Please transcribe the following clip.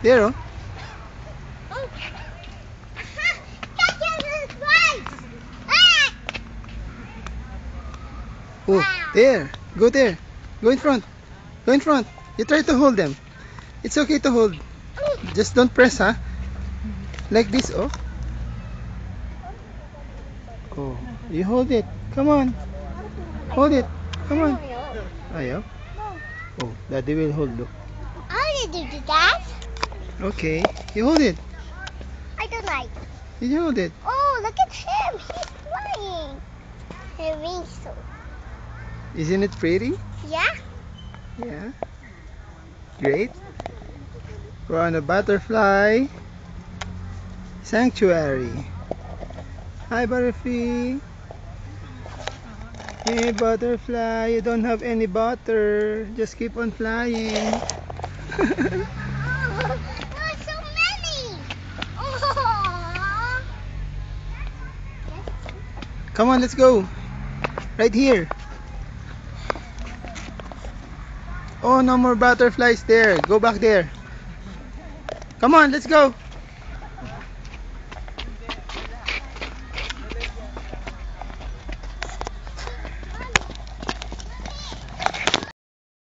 There, oh. Oh. Catch it twice. Ah. Oh, Wow. there. Go there. Go in front. Go in front. You try to hold them. It's okay to hold. Just don't press, huh? Like this, oh. Oh, you hold it. Come on. Hold it. Come on. Ayaw. Oh, Daddy will hold. Look. I want to do that. Okay. You hold it. I don't like. You hold it. Oh, look at him. He's flying. His wings so. Isn't it pretty? Yeah. Yeah. Great. We're on a butterfly sanctuary. Hi, Butterfly. Hey, butterfly. You don't have any butter. Just keep on flying. Oh, so many. Oh. Come on, let's go. Right here. Oh, no more butterflies there. Go back there. Come on, let's go.